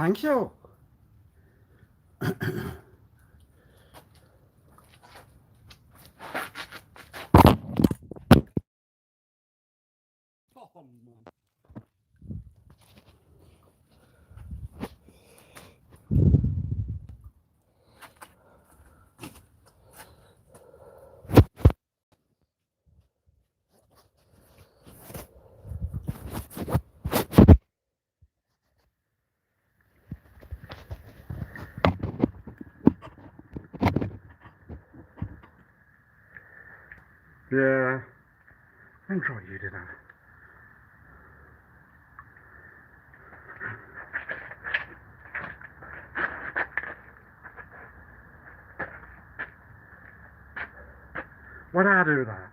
Thank you. Oh, man. Yeah, enjoy you did that. Why'd I do that?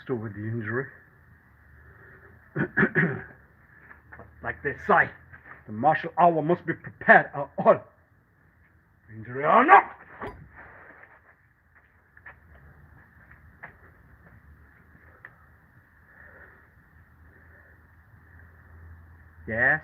Still with the injury. Like they say, the martial hour must be prepared at all. Injury or not. Yes.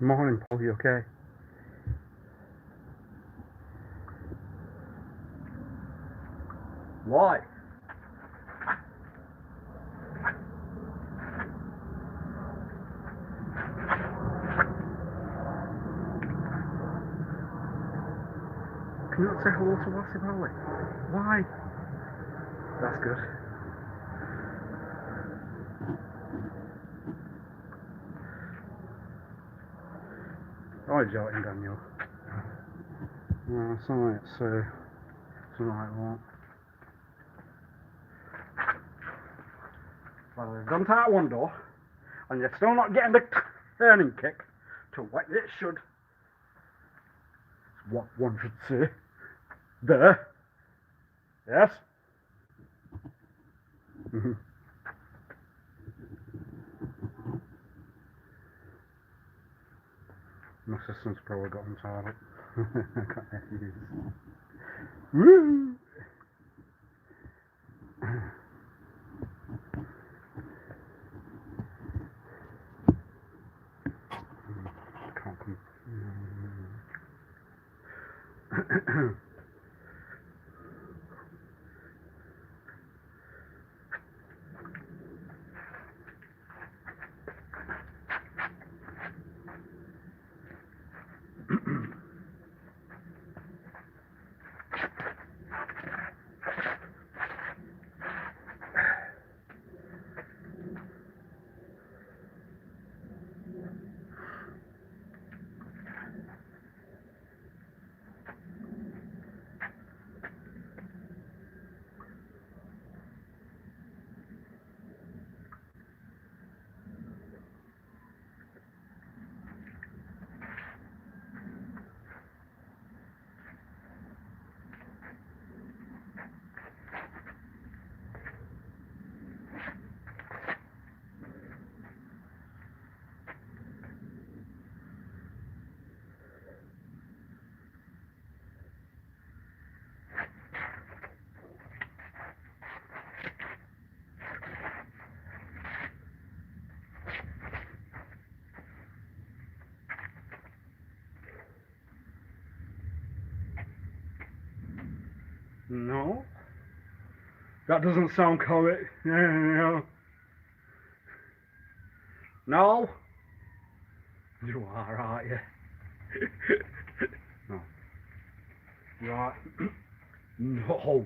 Morning, Paul. You okay? Why? Can you not say hello to Wasif Ali? Why? That's good. Oh, joking, Daniel. Something like something like that. Well, we've gone to that one door, and you're still not getting the turning kick to what it should. It's what one should say. There. Yes? My assistant's probably got him started. Got nephews. Woo! Can't come. No, that doesn't sound correct. No. No? You are, aren't you? No. You are. No.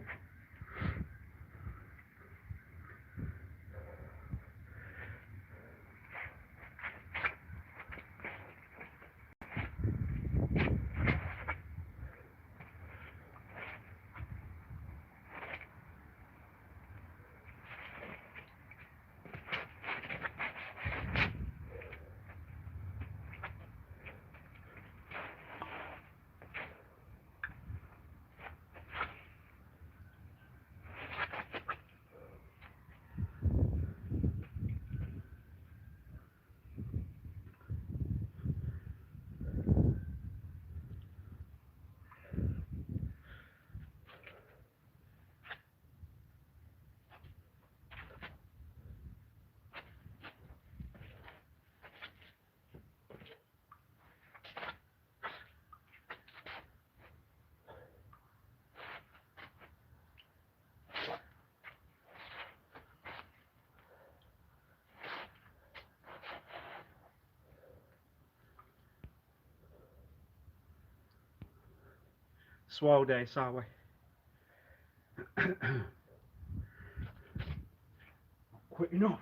Swell day, Sally. Quick enough.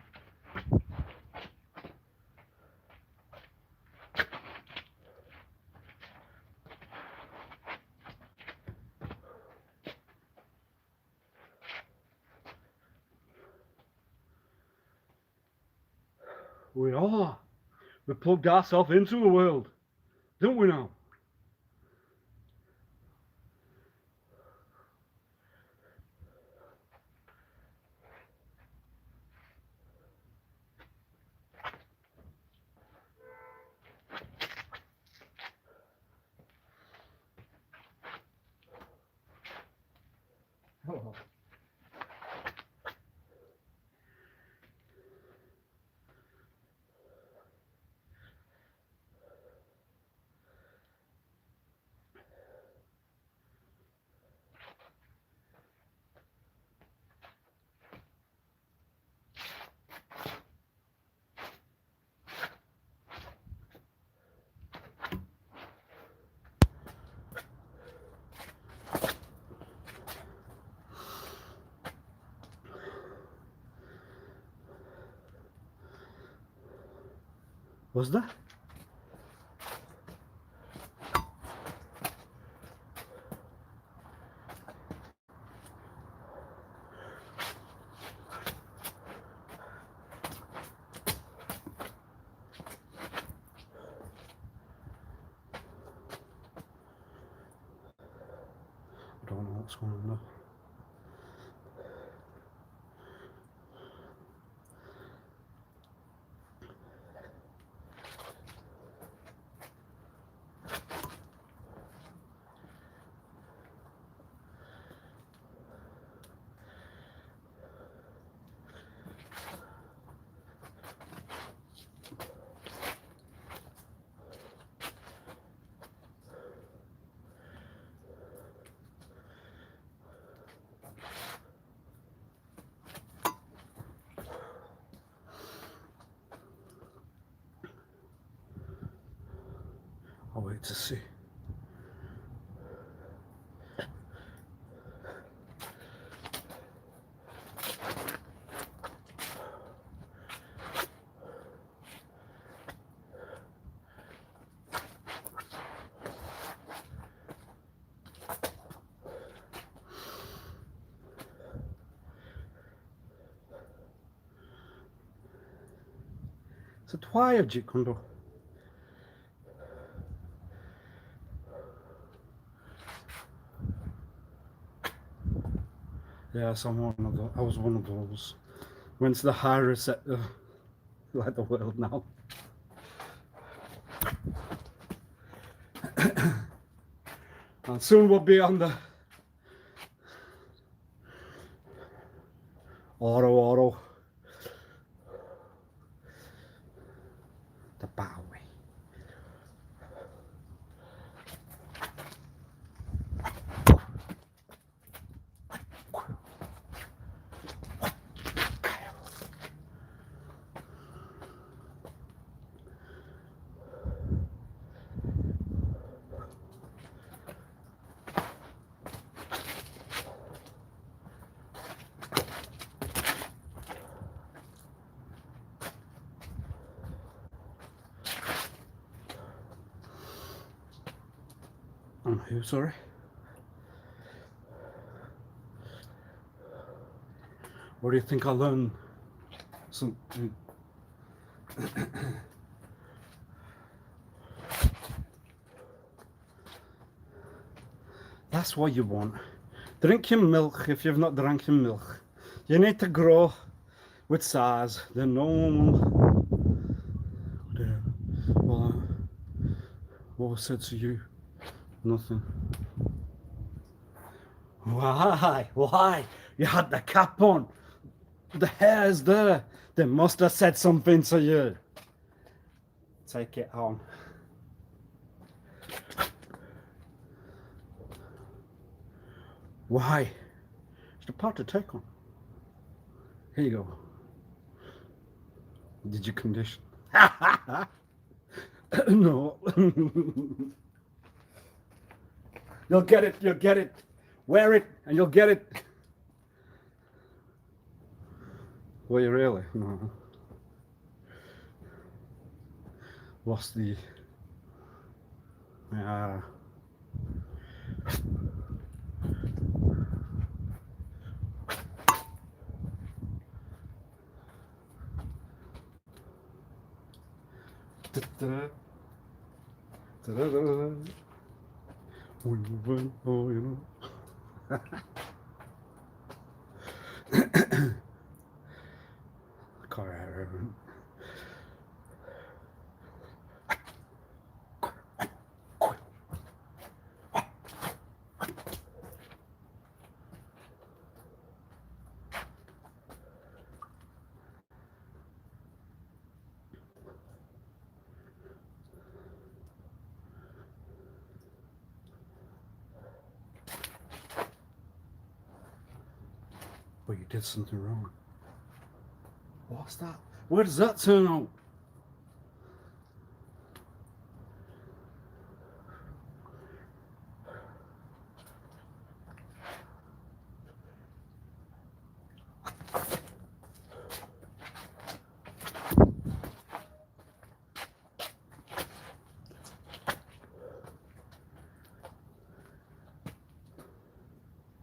We are. We plugged ourselves into the world, don't we now? Hello. Was there? I don't know what's going on there. I'll wait to see. Så twaja kondo. Yes, I'm one of those. I was one of those. Went to the high receptor, like the world now. And soon we'll be on the auto. The Bowie. Who, sorry? What do you think I learned? Something. That's what you want. Drink your milk if you've not drank your milk. You need to grow with size. The normal. Well, what was said to you? Nothing. Why? Why? You had the cap on. The hair's there. They must have said something to you. Take it on. Why? It's the part to take on. Here you go. Did you condition? No. You'll get it, you'll get it. Wear it and you'll get it. Will you really? No. What's the... Oh, you know. But you did something wrong. What's that? Where does that turn out?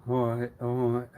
All right, all right.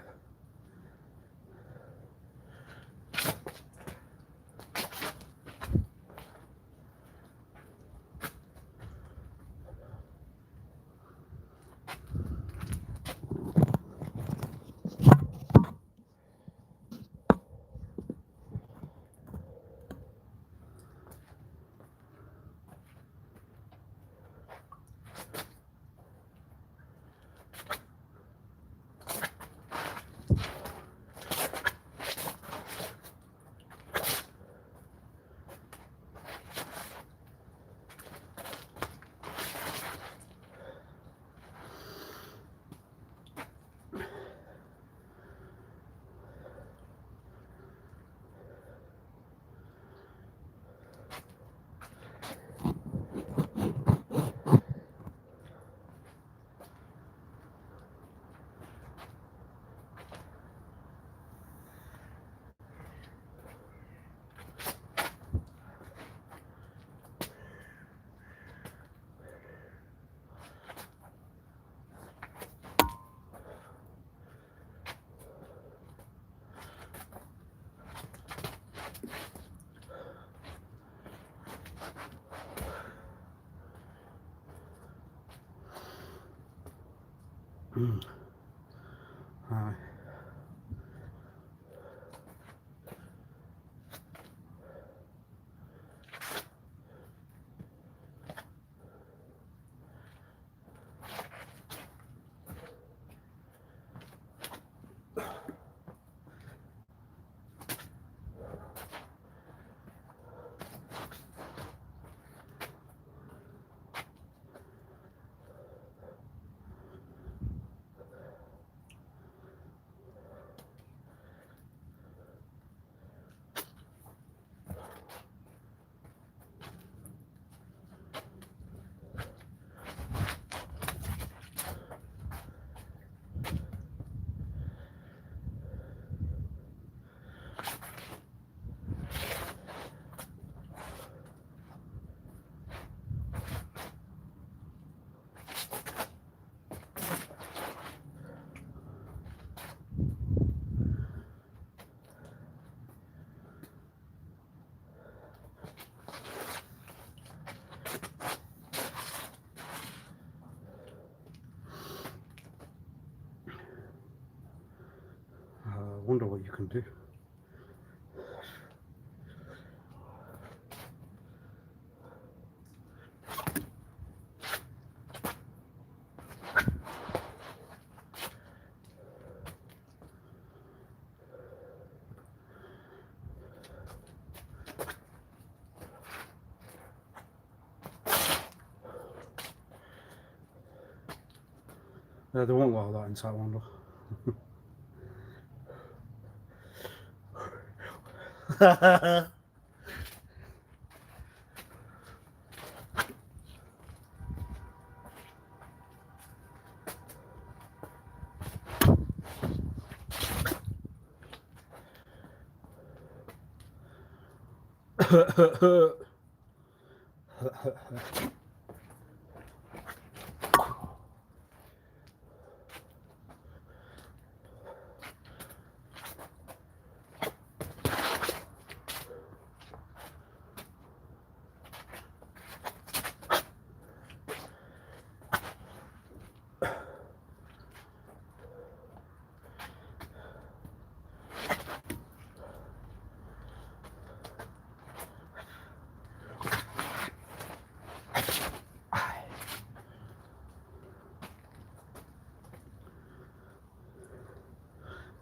Hi. wonder what you can do. They won't allow that inside one door.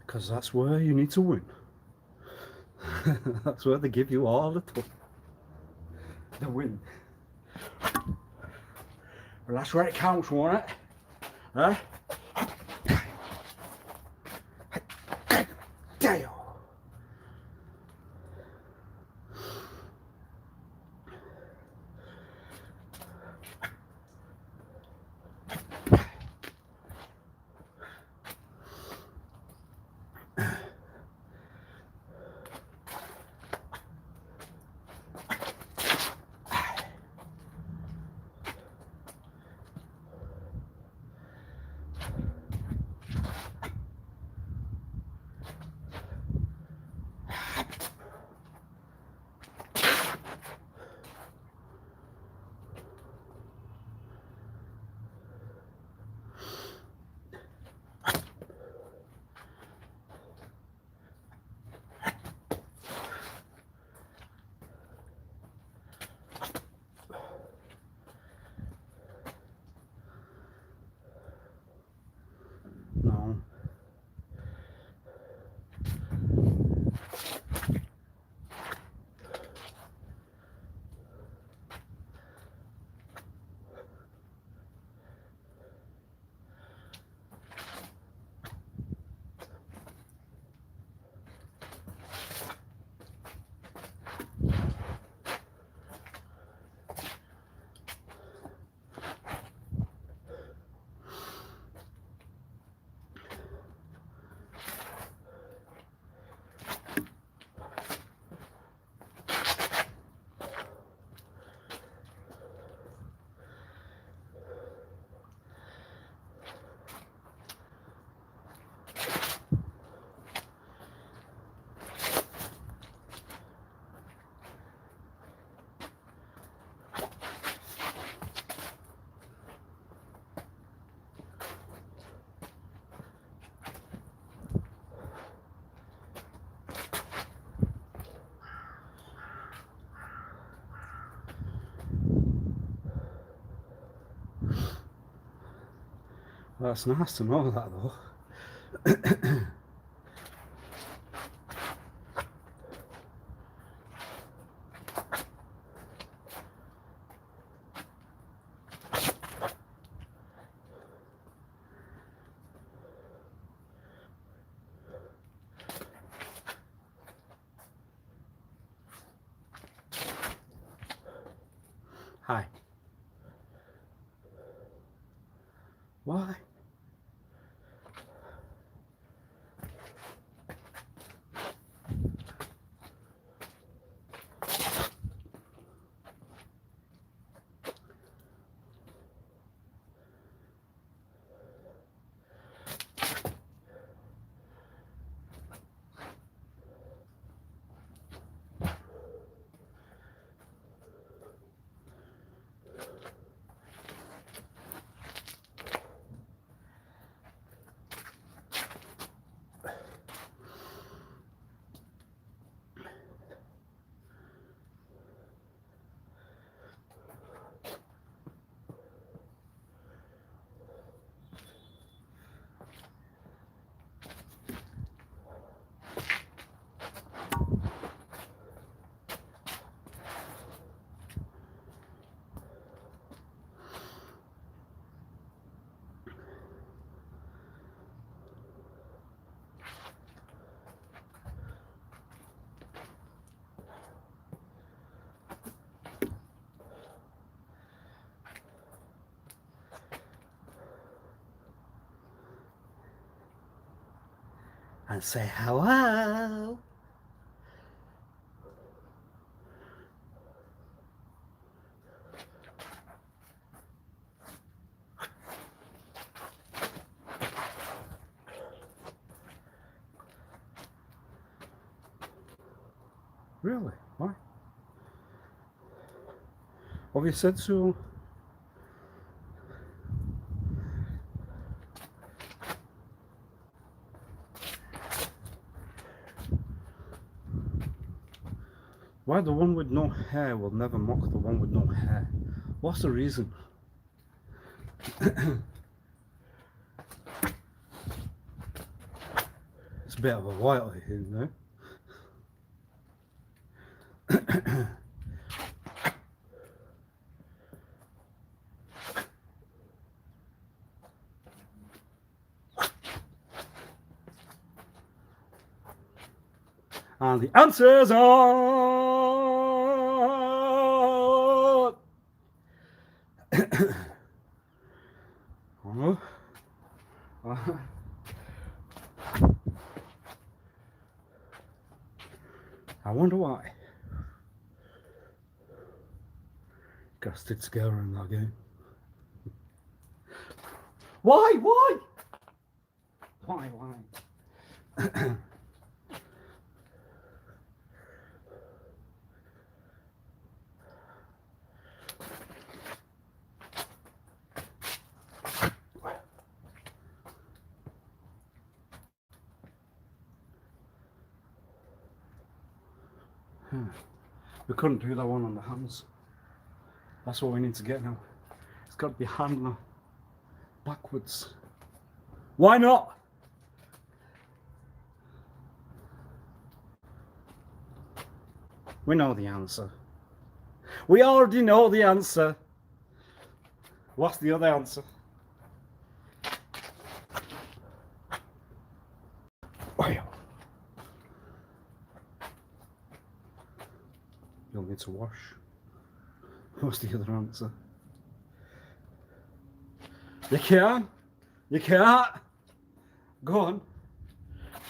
Because that's where you need to win. That's where they give you all the win. Well, that's where it counts, won't it? Huh? Damn. No. That's nice to know that though. Hi. Why? and say hello. Really? Why? Have you said so? Why the one with no hair will never mock the one with no hair? What's the reason? It's a bit of a while, you know? And the answers are... I wonder why. Gotta stick together in that game. Why? Why? We couldn't do that one on the hands. That's what we need to get now. It's got to be handler backwards. Why not? We know the answer. We already know the answer. What's the other answer? You'll need to wash. What's the other answer? You can't. Go on.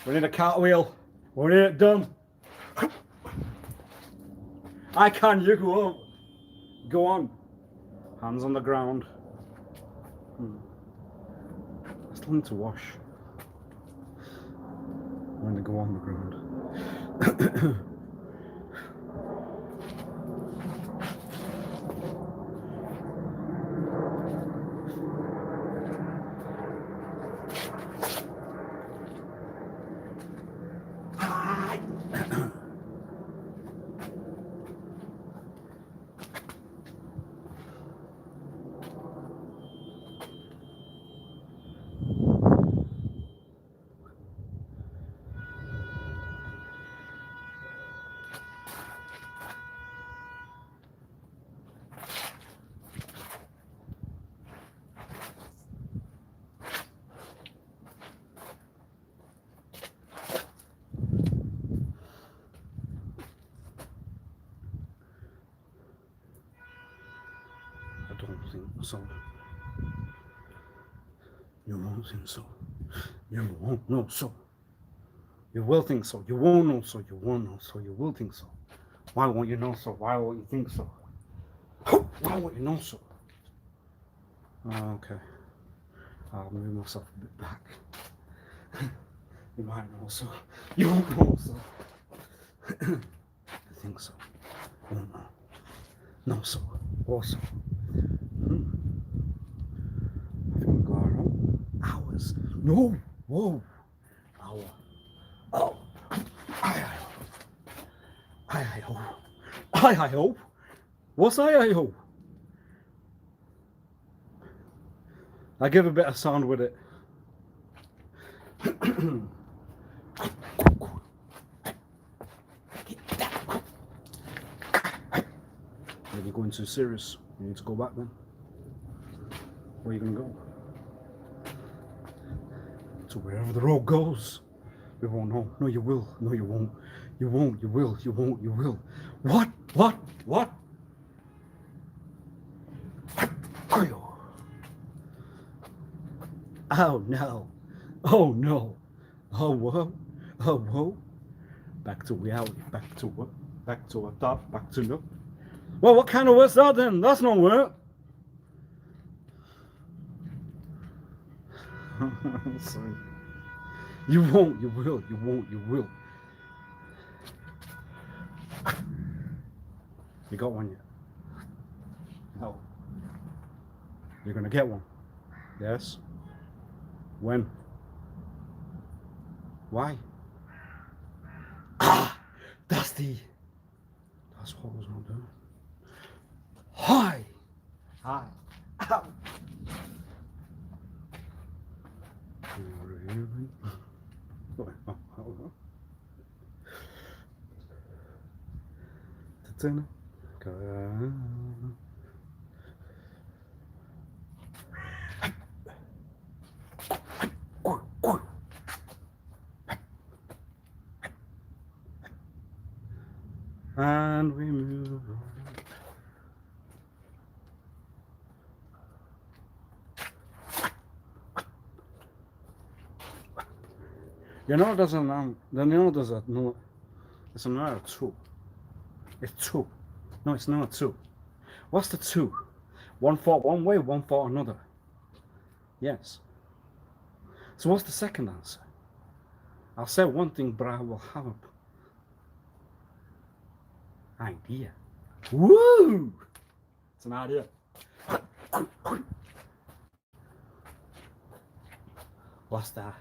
We need a cartwheel. We need it done. I can, you go on. Go on. Hands on the ground. I still need to wash. When they go on the ground. I don't think so. You won't think so. You won't know so. You will think so. You won't know so. You won't know so. You will think so. Why won't you know so? Why won't you think so? Why won't you know so? Okay. I'll move myself a bit back. You might know so. You won't know so. You think so. You won't know. Know so. Also. I think we got around hours. No. Whoa. Hour. Oh. I hope. What's I hope? I give a bit of sound with it. You're going too serious. You need to go back then. Where are you going to go? To wherever the road goes. We won't know. No, you will. No, you won't. You won't. You will. You won't. You will. What? Oh no. Oh no. Oh what? Oh, whoa. Back to reality. Back to what? Back to a thought. Back to no. Well, what kind of work's that then? That's not work. Sorry. You won't. You will. You won't. You will. You got one yet? No. You're gonna get one. Yes. When? Why? Ah, that's what I was gonna do. Hi. Hi. Ow. And we move on. You know there's no, it's another two. It's two. No, it's not two. What's the two? One for one way, one for another. Yes. So what's the second answer? I'll say one thing, but I will have an idea. Woo! It's an idea. What's that?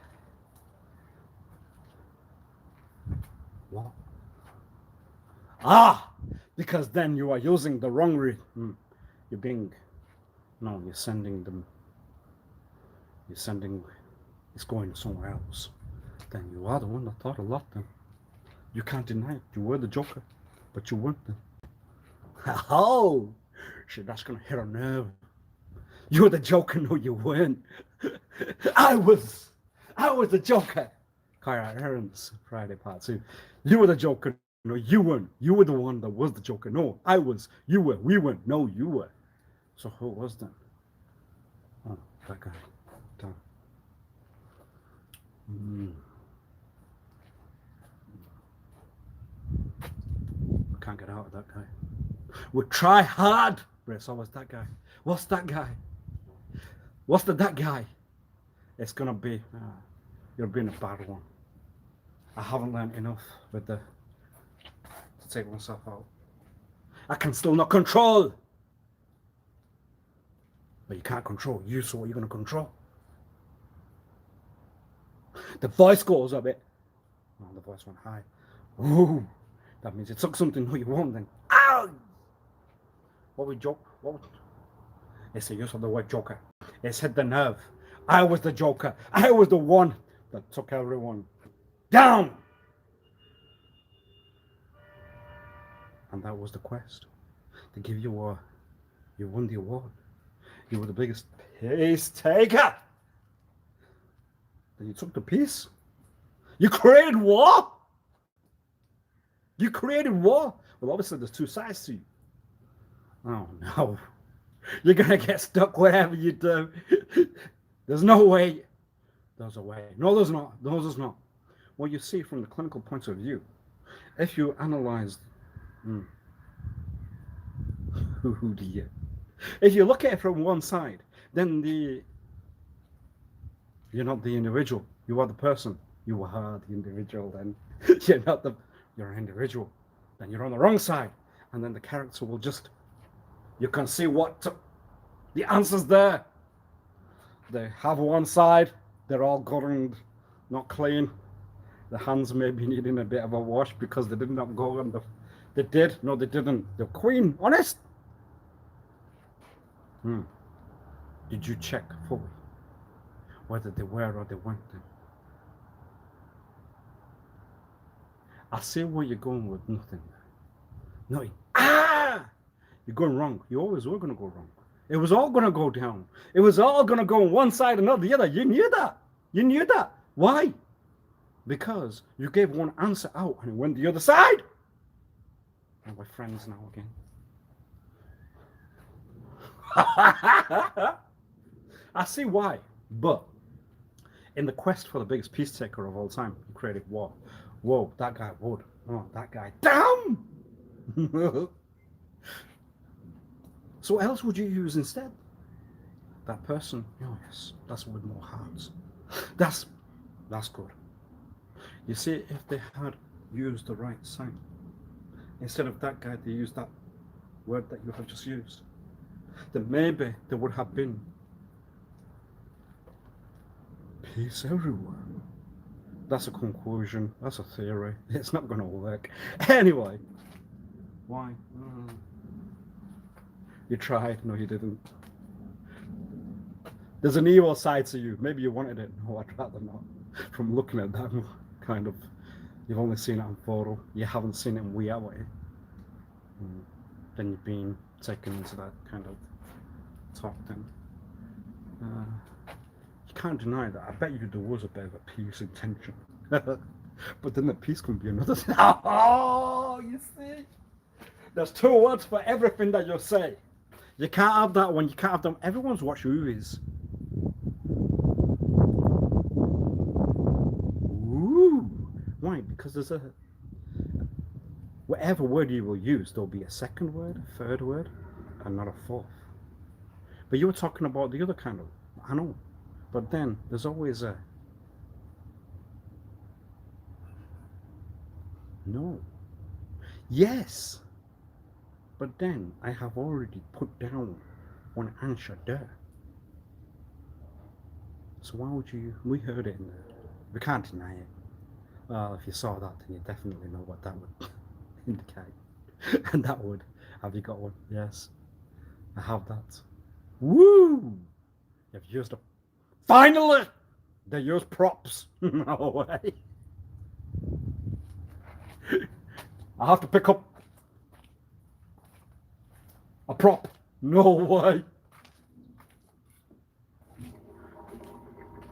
What? Ah! Because then you are using the wrong You're sending them. It's going somewhere else. Then you are the one that thought a lot then. You can't deny it. You were the Joker, but you weren't then. Oh! Shit, that's gonna hit a nerve. You were the Joker, no you weren't. I was the Joker. Kyra Aaron's Friday Part 2. You were the Joker. No, you weren't. You were the one that was the Joker. No, I was. You were. We weren't. No, you were. So who was then? Oh, that guy. Damn. Can't get out of that guy. We try hard. Right, so what's that guy? What's that guy? What's that guy? It's gonna be. You're being a bad one. I haven't learned enough with to take myself out. I can still not control. But you can't control you, so what are you going to control? The voice goes a bit. Oh, the voice went high. Ooh, that means it took something no you won't then. Ow! What we joke? It's the use of the word Joker. It's hit the nerve. I was the Joker. I was the one that took everyone down. And that was the quest. To give you you won the award. You were the biggest peace taker. Then you took the peace. You created war. You created war. Well, obviously there's two sides to you. Oh no. You're gonna get stuck whatever you do. There's no way. There's a way. No, there's not. No, there's not. Well, you see from the clinical point of view, if you analyze if you look at it from one side, then you're not the individual. You are the person. You are the individual. Then you're an individual. Then you're on the wrong side, and then the character will just. You can see the answer's there. They have one side. They're all governed, not clean. The hands may be needing a bit of a wash because they did not go on the. They did. No, they didn't. The Queen, honest. Did you check fully whether they were or they weren't? I see where you're going with nothing. Nothing. You're going wrong. You always were going to go wrong. It was all going to go down. It was all going to go on one side and not the other. You knew that. You knew that. Why? Because you gave one answer out and it went the other side. And we're friends now again. I see why, but in the quest for the biggest peace taker of all time, he created war. Whoa, that guy would. Oh, that guy. Damn! So what else would you use instead? That person. Oh yes, that's with more hearts. That's good. You see, if they had used the right sign, instead of that guy, they used that word that you have just used, then maybe there would have been peace everywhere. That's a conclusion. That's a theory. It's not going to work. Anyway, why? You tried. No, you didn't. There's an evil side to you. Maybe you wanted it. No, I'd rather not. From looking at that kind of, you've only seen it on photo. You haven't seen it in reality. Then you've been taken into that kind of talk then. You can't deny that. I bet you there was a bit of a peace intention. But then the peace can be another thing. Oh, you see? There's two words for everything that you say. You can't have that one. You can't have them. Everyone's watched movies. Ooh. Why? Because there's a... Whatever word you will use, there'll be a second word, a third word, and not a fourth. But you were talking about the other kind of... I know. But then there's always a... No. Yes. But then I have already put down one answer there. So why would you... We heard it in there. We can't deny it. Well, if you saw that, then you definitely know what that would indicate. And that would... Have you got one? Yes. I have that. Woo! You've used a... Finally! They use props. No way. I have to pick up a prop. No way.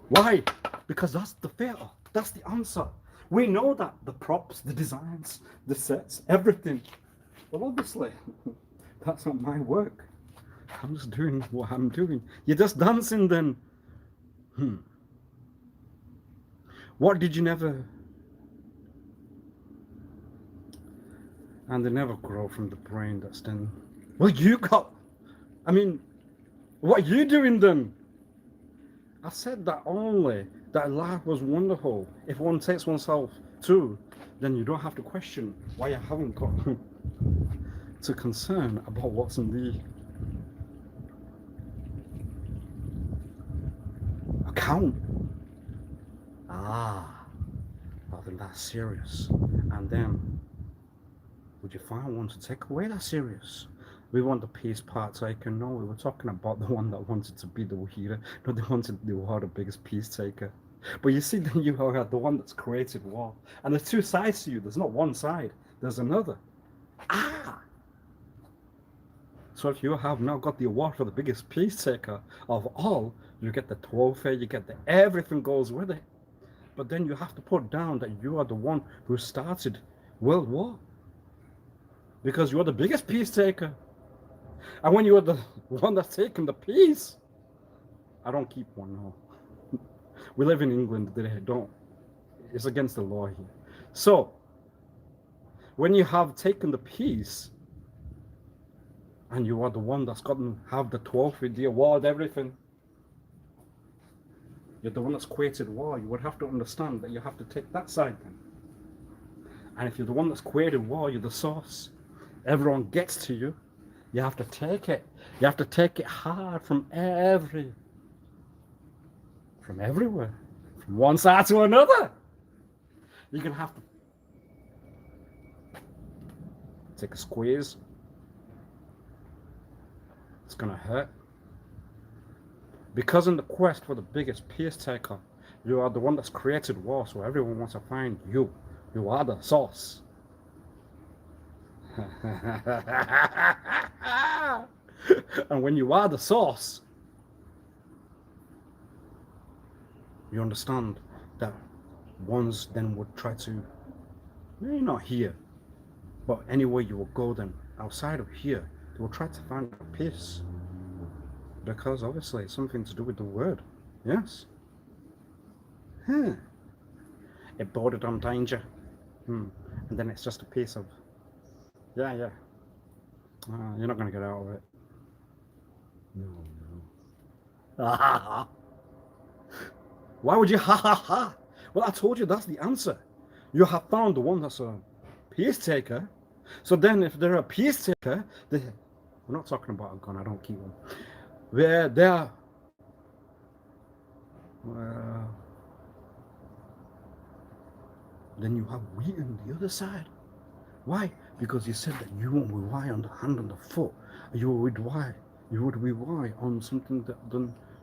Why? Because that's the theatre. That's the answer. We know that. The props, the designs, the sets, everything. But obviously, that's not my work. I'm just doing what I'm doing. You're just dancing then. What did you never... And they never grow from the brain that's then... Well, you got... I mean, what are you doing then? I said that only that life was wonderful. If one takes oneself too, then you don't have to question why you haven't got to concern about what's in the account. Well then that's serious. And then would you find one to take away that serious? We want the peace part taken. No, we were talking about the one that wanted to be the leader. No, they wanted the war, the biggest peace taker. But you see, then you are the one that's created war. And there's two sides to you. There's not one side. There's another. So if you have now got the award for the biggest peace taker of all, you get the trophy, you get the... Everything goes with it. But then you have to put down that you are the one who started World War. Because you are the biggest peace taker. And when you are the one that's taking the peace, I don't keep one, no. We live in England, they don't. It's against the law here. So, when you have taken the peace, and you are the one that's gotten have the trophy, the award, everything, you're the one that's created war, you would have to understand that you have to take that side then. And if you're the one that's created war, you're the source. Everyone gets to you. You have to take it. You have to take it hard from everywhere. From one side to another. You're going to have to take a squeeze. It's going to hurt. Because in the quest for the biggest peace taker, you are the one that's created war, so everyone wants to find you. You are the source. And when you are the source, you understand that ones then would try to, maybe not here, but anywhere you will go then, outside of here, they will try to find peace. Because obviously it's something to do with the word. Yes. Huh. It bordered on danger. And then it's just a piece of, yeah. You're not going to get out of it. No. Why would you ha ha ha? Well, I told you that's the answer. You have found the one that's a peace taker. So then if they're a peace taker, we're not talking about a gun, I don't keep them. They're then you have we on the other side. Why? Because you said that you won't rely on the hand and the foot. You would why? You would rely on something that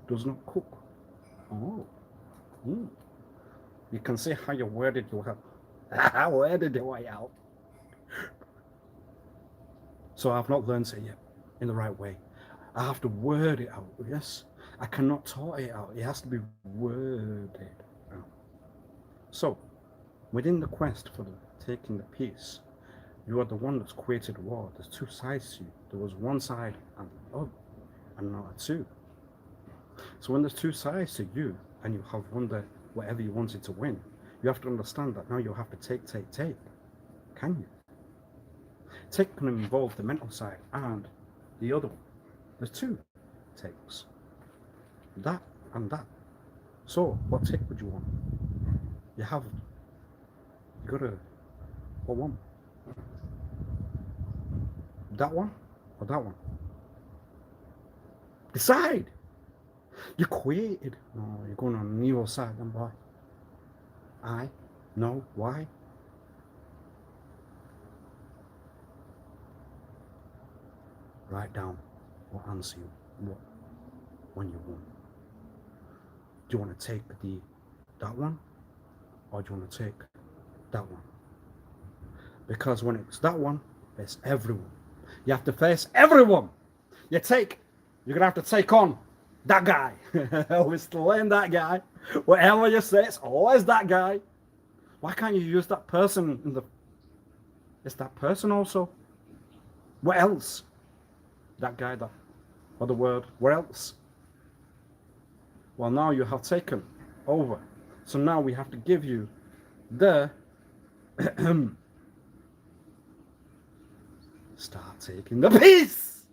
does not cook. Oh. You can see how you worded your help. I worded your way out. So I've not learned it yet in the right way. I have to word it out, yes? I cannot talk it out. It has to be worded out. So, within the quest for taking the peace, you are the one that's created war. There's two sides to you. There was one side and the other, and now two. So when there's two sides to you, and you have won whatever you wanted to win, you have to understand that now you have to take. Can you? Take can involve the mental side and the other one. There's two takes. That and that. So, what take would you want? You gotta, what one? That one or that one? Decide! You created. No, you're going on the evil side, then why? No, why? Write down what answer when you won. Do you want to take that one, or do you want to take that one? Because when it's that one, it's everyone. You have to face everyone. You're gonna have to take on that guy. We're still in that guy. Whatever you say, it's always that guy. Why can't you use that person it's that person also? What else? That guy, that other word, what else? Well, now you have taken over. So now we have to give you the start taking the peace.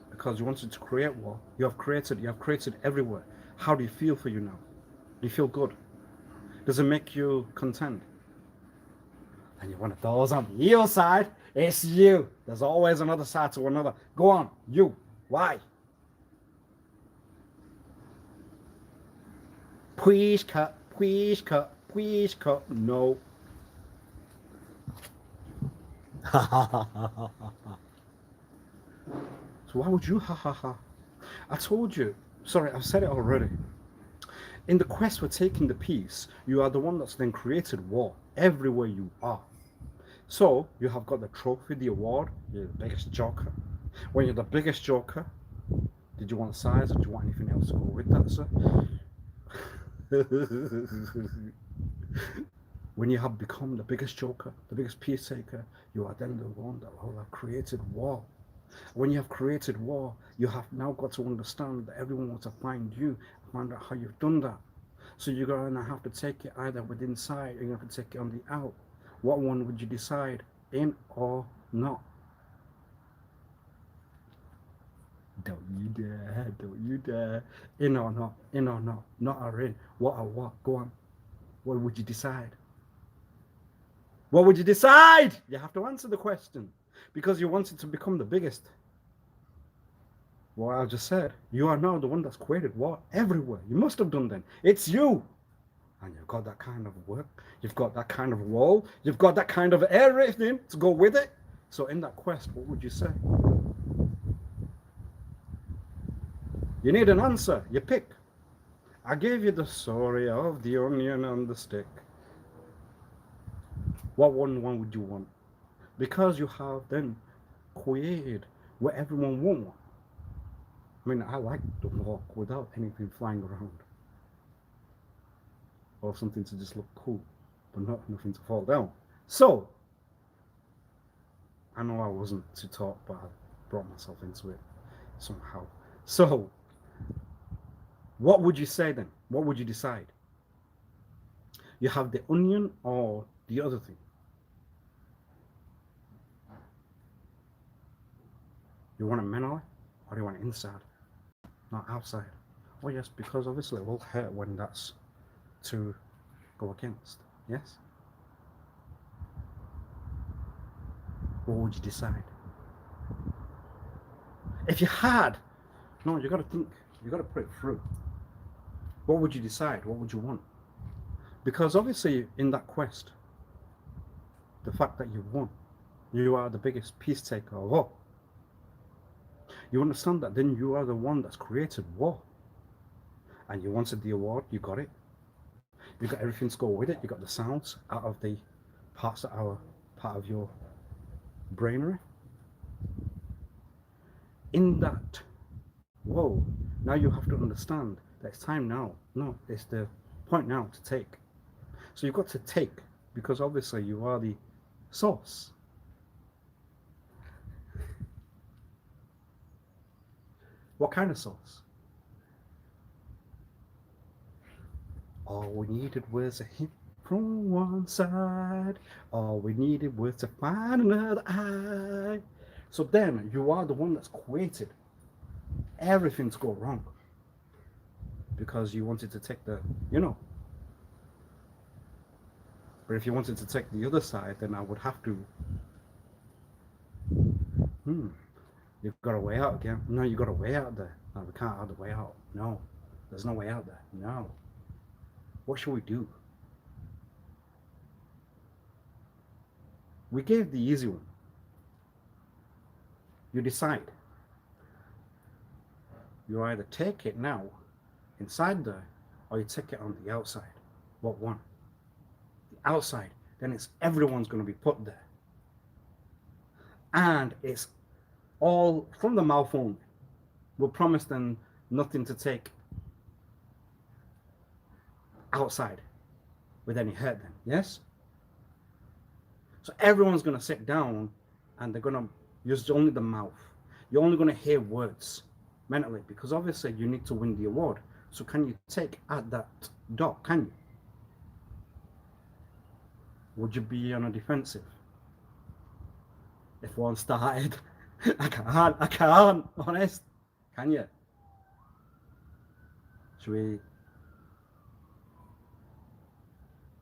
Because you wanted to create war. You have created everywhere. How do you feel for you now? Do you feel good? Does it make you content? And you're one of those on the evil side. It's you. There's always another side to another. Go on, you. Why? Please cut. No. So why would you ha ha ha? I told you. Sorry, I've said it already. In the quest for taking the peace, you are the one that's then created war everywhere you are. So you have got the trophy, the award. You're the biggest joker. When you're the biggest joker, did you want size or did you want anything else to go with that, sir? When you have become the biggest joker, the biggest peace taker, you are then the one that will have created war. When you have created war, you have now got to understand that everyone wants to find you, find out how you've done that. So you're going to have to take it either with inside or you have to take it on the out. What one would you decide, in or not? Don't you dare. In or not, not or in. What or what? Go on. What would you decide? What would you decide? You have to answer the question. Because you wanted to become the biggest. What I just said, you are now the one that's created war everywhere. You must have done then. It's you. And you've got that kind of work. You've got that kind of role. You've got that kind of everything to go with it. So in that quest, what would you say? You need an answer. You pick. I gave you the story of the onion and the stick. What one would you want? Because you have then created what everyone won't want. I mean, I like to walk without anything flying around. Or something to just look cool, but nothing to fall down. So, I know I wasn't to talk, but I brought myself into it somehow. So, What would you say then? What would you decide? You have the onion or the other thing? You want it mentally or do you want it inside, not outside? Oh yes, because obviously it will hurt when that's to go against. Yes? What would you decide? If you had, no, you got to think, you got to put it through. What would you decide? What would you want? Because obviously in that quest, the fact that you won, you are the biggest peace taker of all. You understand that then you are the one that's created war. And you wanted the award, you got it. You got everything to go with it. You got the sounds out of the parts that are part of your brainery. In that, whoa, now you have to understand that it's time now. No, it's the point now to take. So you've got to take, because obviously you are the source. What kind of source? All we needed was a hint from one side. All we needed was to find another eye. So then you are the one that's created everything to go wrong. Because you wanted to take the, you know. But if you wanted to take the other side, then I would have to. You've got a way out again. No, you've got a way out there. No, we can't have the way out. No, there's no way out there. No. What should we do? We gave the easy one. You decide. You either take it now, inside there, or you take it on the outside. What one? The outside. Then it's everyone's going to be put there. And it's all from the mouth only. We'll promise them nothing to take outside with any hurt then, yes? So everyone's going to sit down and they're going to use only the mouth. You're only going to hear words mentally because obviously you need to win the award. So can you take at that dot, can you? Would you be on a defensive? If one started, I can't, honest. Can you? Should we?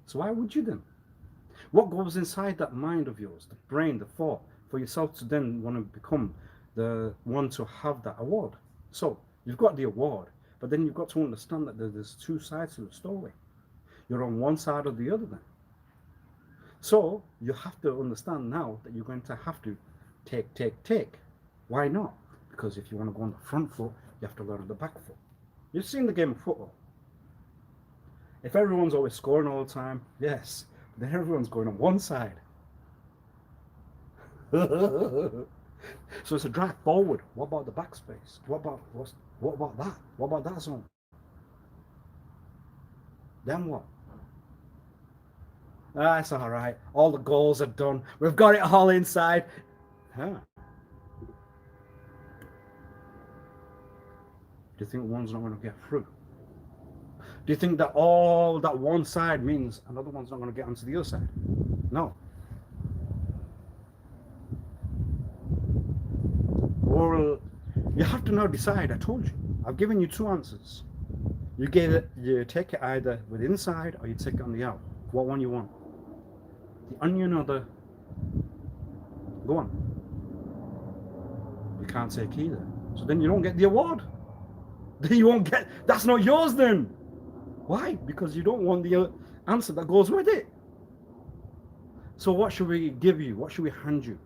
So why would you then? What goes inside that mind of yours, the brain, the thought, for yourself to then want to become the one to have that award? So you've got the award, but then you've got to understand that there's two sides to the story. You're on one side or the other then. So you have to understand now that you're going to have to take. Why not? Because if you want to go on the front foot, you have to learn on the back foot. You've seen the game of football. If everyone's always scoring all the time, yes, then everyone's going on one side. So it's a drive forward. What about the backspace? What about that? What about that zone? Then what? That's all right. All the goals are done. We've got it all inside. Huh. Do you think one's not going to get through? Do you think that all that one side means another one's not going to get onto the other side? No. Or you have to now decide. I told you. I've given you two answers. You take it either with inside or you take it on the out. What one you want? The onion or the... Go on. You can't take either. So then you don't get the award. Then you won't get... That's not yours then. Why? Because you don't want the answer that goes with it. So what should we give you? What should we hand you?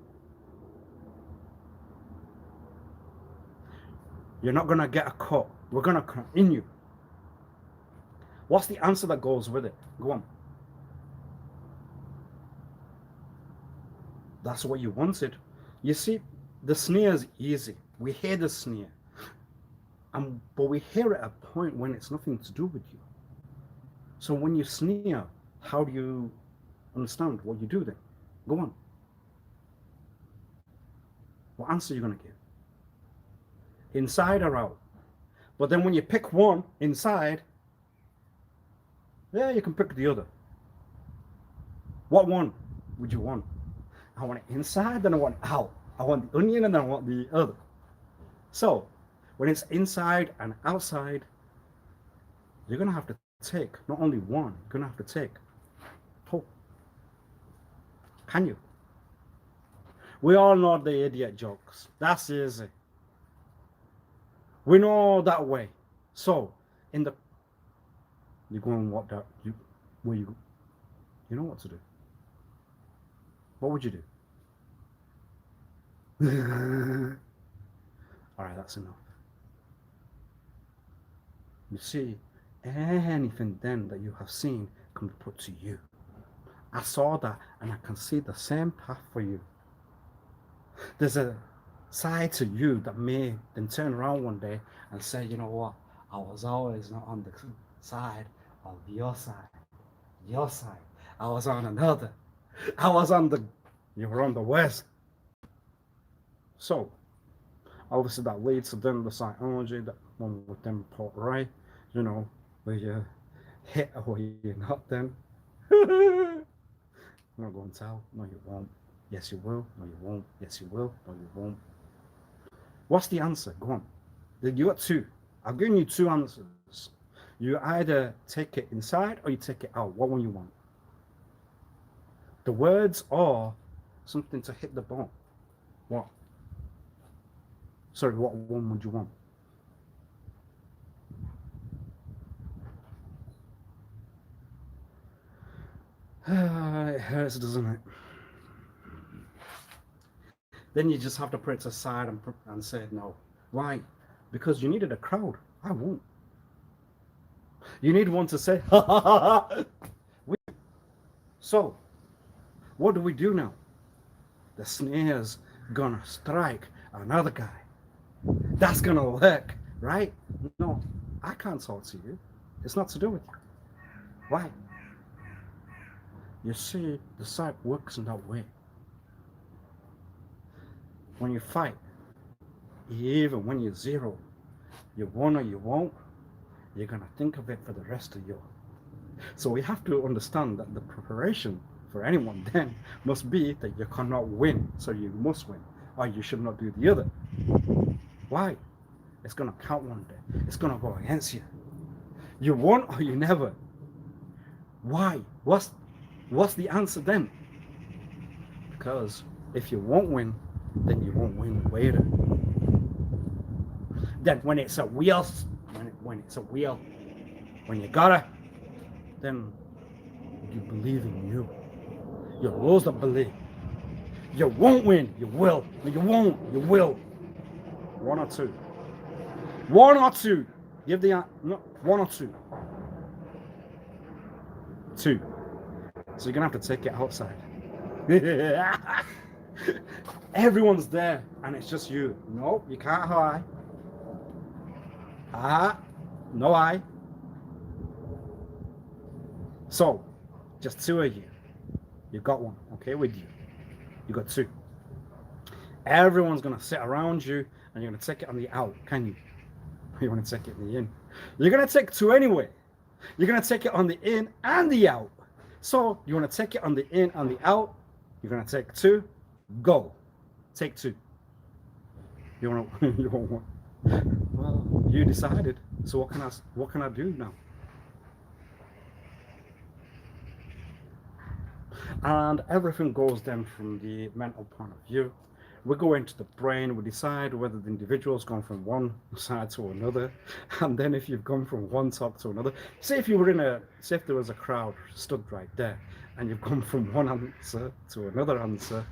You're not going to get a cut. We're going to cut in you. What's the answer that goes with it? Go on. That's what you wanted. You see, the sneer is easy. We hear the sneer. But we hear it at a point when it's nothing to do with you. So when you sneer, how do you understand what you do then? Go on. What answer are you going to give? Inside or out? But then when you pick one inside, yeah, you can pick the other. What one would you want? I want it inside, then I want it out. I want the onion and then I want the other. So when it's inside and outside, you're gonna have to take not only one, you're gonna have to take two. Can you? We all know the idiot jokes. That's easy. We know that way. So in the you go and what that you where you know what to do. What would you do? Alright, that's enough. You see, anything then that you have seen can be put to you. I saw that and I can see the same path for you. There's a side to you that may then turn around one day and say, you know what, I was always not on the side of your side. Your side. I was on another. I was on the, you were on the west. So, obviously that leads to then the psychology, that one with them port right, you know, where you hit or you're not then. I'm not going to tell. No, you won't. Yes, you will. No, you won't. Yes, you will. No, you won't. What's the answer? Go on. You got two. I've given you two answers. You either take it inside or you take it out. What one you want? The words are something to hit the bone. What? Sorry, what one would you want? It hurts, doesn't it? Then you just have to put it aside and say no. Why? Because you needed a crowd. I won't. You need one to say, ha ha ha ha. So, what do we do now? The snare's gonna strike another guy. That's gonna work, right? No, I can't talk to you. It's not to do with you. Why? You see, the psych works in that way. When you fight, even when you're zero, you won or you won't, you're gonna think of it for the rest of your. So we have to understand that the preparation for anyone then must be that you cannot win, so you must win, or you should not do the other. Why? It's gonna count one day. It's gonna go against you. You won or you never. Why? What's the answer then? Because if you won't win, then you won't win later. Then when it's a wheel, when it's a wheel, when you gotta, then you believe in you. You lose the belief. You won't win, you will. You won't, you will. One or two. One or two. Give the no, one or two. Two. So you're gonna have to take it outside. Everyone's there and it's just you. No, you can't hide. No I. So, just two of you. You got one, okay, with you. You got two. Everyone's gonna sit around you and you're gonna take it on the out, can you? You wanna take it in the in. You're gonna take two anyway. You're gonna take it on the in and the out. So you wanna take it on the in and the out. You're gonna take two. Go. Take two. You want you want one? Well, you decided. So what can I do now? And everything goes then from the mental point of view. We go into the brain, we decide whether the individual's gone from one side to another. And then if you've gone from one top to another, say if there was a crowd stood right there and you've gone from one answer to another answer,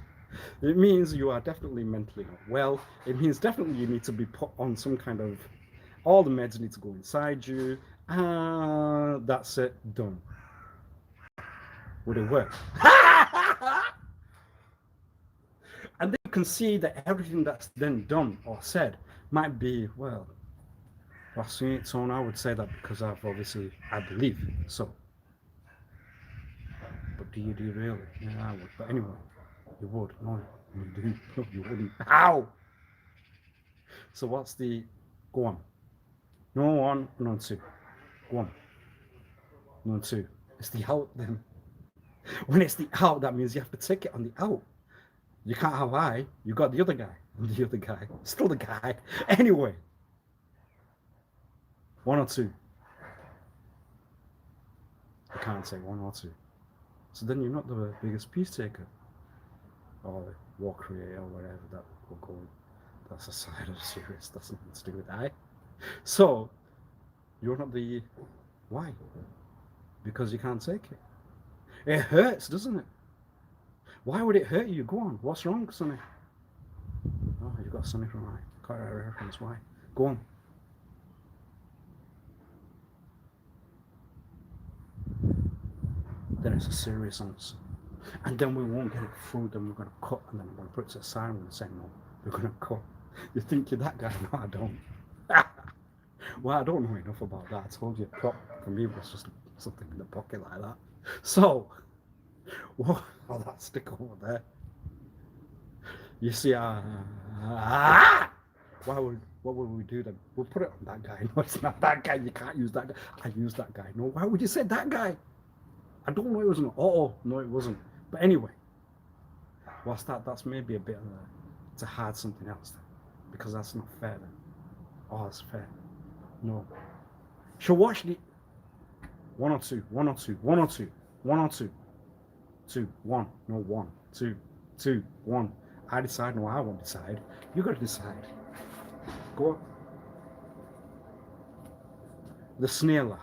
it means you are definitely mentally not well. It means definitely you need to be put on some kind of, all the meds need to go inside you, and that's it, done. Would it work? And then you can see that everything that's then done or said might be, well, so I would say that because I believe so. But do you really? Yeah, I would. But anyway, you would. No, you didn't. No, you wouldn't. How? So what's the, go on. No one, no two. Go on. No two. It's the out then. When it's the out, that means you have to take it on the out. You can't have I. You got the other guy. The other guy. Still the guy. Anyway. One or two. I can't say one or two. So then you're not the biggest peace taker. Or war creator or whatever that will go. That's a side of the series. That's nothing to do with I. So you're not the why? Because you can't take it. It hurts, doesn't it? Why would it hurt you? Go on. What's wrong, Sonny? Oh, you've got Sonny from I. Quite a reference. Why? Go on. Then it's a serious answer. And then we won't get it through, then we're going to cut, and then we're going to put it to the side and we're going to say, no, we're going to cut. You think you're that guy? No, I don't. Well, I don't know enough about that. I told you, prop for me was just something in the pocket like that. So, well, that stick over there. You see, what would we do then? We'll put it on that guy. No, it's not that guy. You can't use that guy. I use that guy. No, why would you say that guy? I don't know, it was an oh, no, it wasn't. But anyway, what's that? That's maybe a bit of to hide something else then, because that's not fair then. Oh, that's fair. No. She'll watch the one or two, one or two, one or two, one or two, two, one, no one, two, two, one. I decide, no, I won't decide. You gotta decide. Go on. The sneer laugh.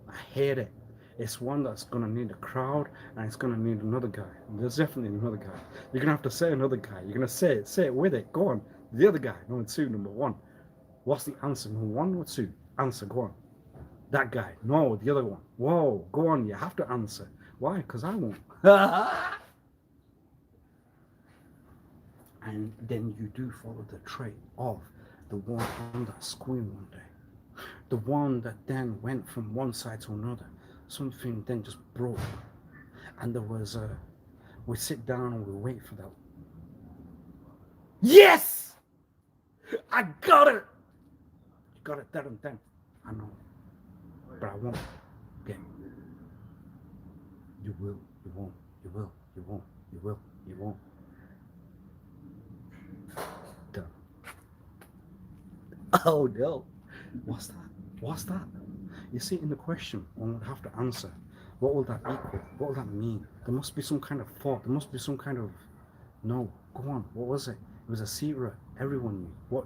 I hate it. It's one that's gonna need a crowd and it's gonna need another guy. There's definitely another guy. You're gonna have to say another guy. You're gonna say it with it. Go on. The other guy, number two, number one. What's the answer? Number one or two? Answer, go on. That guy. No, the other one. Whoa, go on. You have to answer. Why? Because I won't. And then you do follow the trait of the one that screamed one day. The one that then went from one side to another. Something then just broke. And there was we sit down and we wait for that. Yes! I got it! You got it there and then. I know. But I won't. Yeah. You will, you won't, you will, you won't, you will, you won't. Done. Oh no. What's that? What's that? You see, in the question, one would have to answer. What will that equal? What will that mean? There must be some kind of thought. There must be some kind of... No, go on. What was it? It was a secret. Everyone knew. What?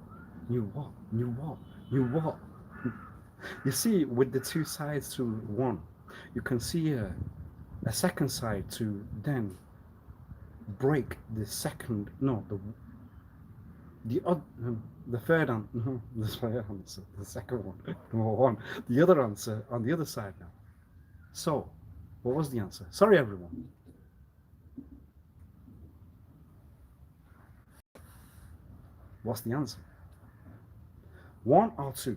Knew what? Knew what? Knew what? You see, with the two sides to one, you can see a second side to then break the second... No, the third answer, no, the third answer, the second one, number one, the other answer on the other side now. So, what was the answer? Sorry, everyone. What's the answer? One or two?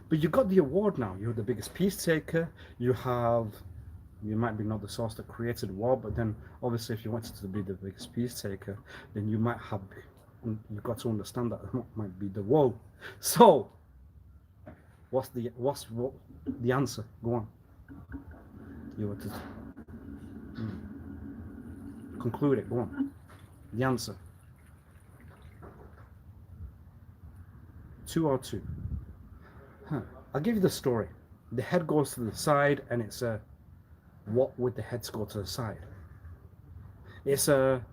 But you got the award now. You're the biggest peace taker. You might be not the source that created the war, but then obviously if you wanted to be the biggest peace taker, then you might have, you've got to understand that might be the war. So, what's the answer? Go on. You want to conclude it. Go on. The answer. 2 or 2. I'll give you the story. The head goes to the side, and it's a. What would the heads go to the side? It's a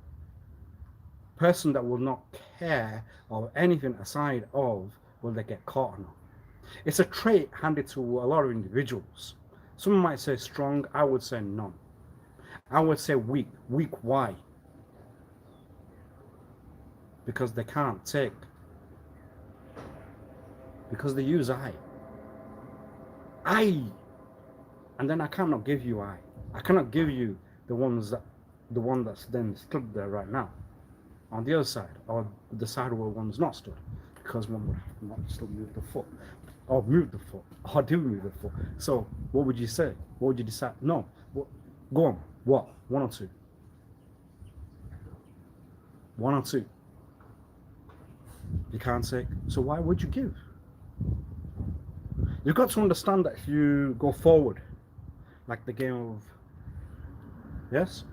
person that will not care of anything aside of will they get caught or not. It's a trait handed to a lot of individuals. Someone might say strong, I would say none. I would say weak. Weak, why? Because they can't take. Because they use I. And then I cannot give you I. I cannot give you the one that's then stood there right now, on the other side, or the side where one's not stood, because one would not still move the foot, or move the foot, or do move the foot. So what would you say? What would you decide? No. What? Go on. What? 1 or 2? 1 or 2? You can't take. So why would you give? You've got to understand that if you go forward, like the game of, yes?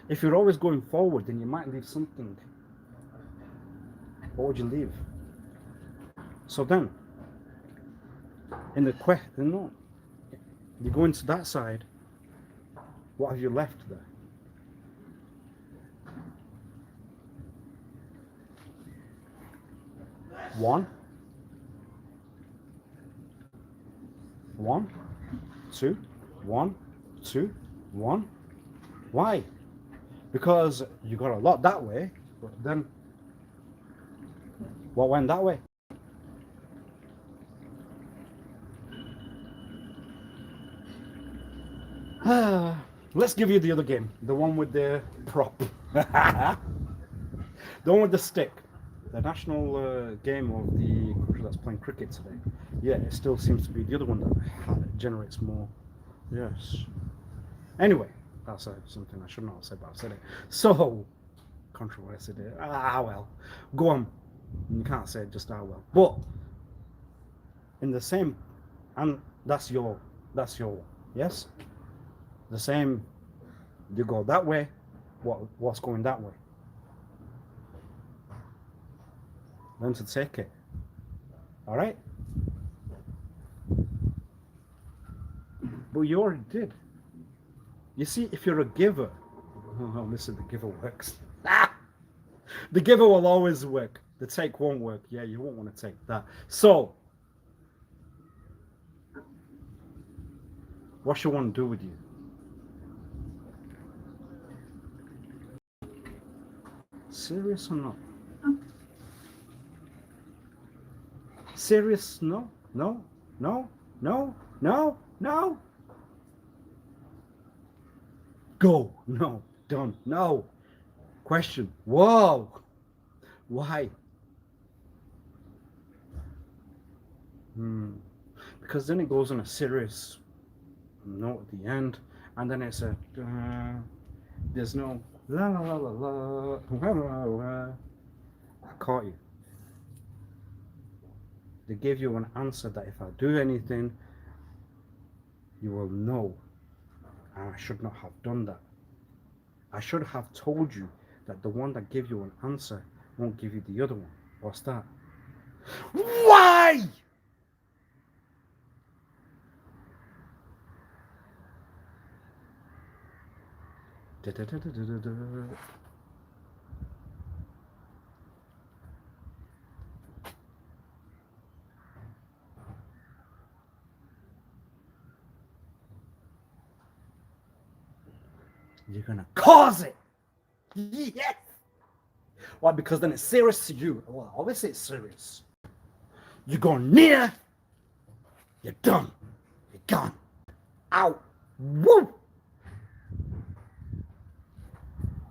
If you're always going forward, then you might leave something. What would you leave? So then, in the question, no, you go into that side, what have you left there? One, 2, 1, 2, 1. Why? Because you got a lot that way, but then what went that way? Let's give you the other game, the one with the prop. The one with the stick. The national game of the country that's playing cricket today. Yeah, it still seems to be the other one that generates more. Yes. Anyway, that's something I should not have said, but I've said it. So, controversy there. Ah, well. Go on. You can't say it, just ah, well. But, in the same, and that's your, yes? The same, you go that way, what's going that way? Learn to take it. All right? But you already did. You see, if you're a giver, oh, listen, the giver works. The giver will always work. The take won't work. Yeah, you won't want to take that. So, what should one do with you? Serious or not? Serious? No, no, no, no, no, no. Go. No. Done. No. Question. Whoa. Why? Because then it goes on a serious note at the end, and then it's a there's no la la la la la la. I caught you. They gave you an answer that if I do anything, you will know. And I should not have done that. I should have told you that the one that gave you an answer won't give you the other one. What's that? Why? Da, da, da, da, da, da. You're gonna cause it. Yes. Why? Because then it's serious to you. Well, obviously it's serious. You go near, you're done. You're gone. Out. Woo!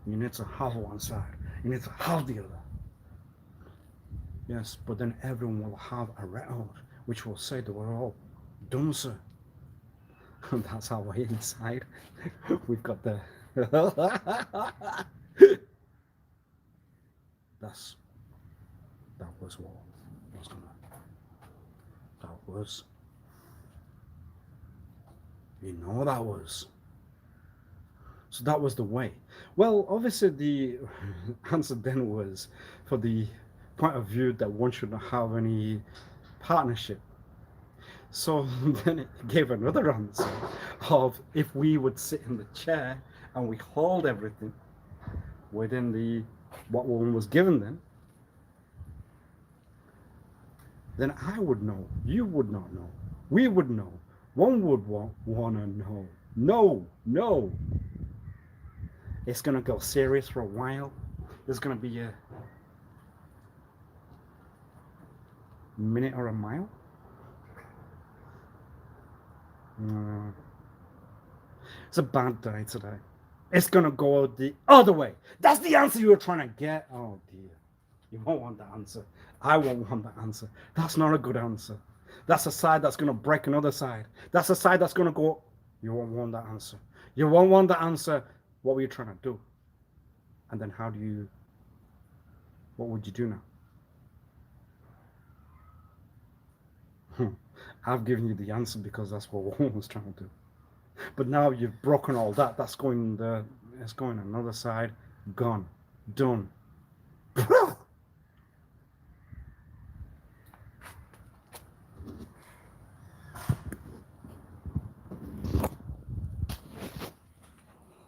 You need to have one side. You need to have the other. Yes, but then everyone will have a record which will say that we're all done, sir. And that's how we're inside. We've got the that was what was gonna that was that was. So that was the way. Well, obviously the answer then was for the point of view that one shouldn't have any partnership. So then it gave another answer of if we would sit in the chair and we hold everything within the what one was given, then I would know, you would not know, we would know, one would want to know. No. It's gonna go serious for a while. There's gonna be a minute or a mile. It's a bad day today. It's gonna go the other way. That's the answer you were trying to get. Oh dear. You won't want that answer. I won't want that answer. That's not a good answer. That's a side that's gonna break another side. That's a side that's gonna go. You won't want that answer. You won't want that answer. What were you trying to do? And then what would you do now? I've given you the answer because that's what one was trying to do. But now you've broken all that. That's going the. It's going another side. Gone. Done.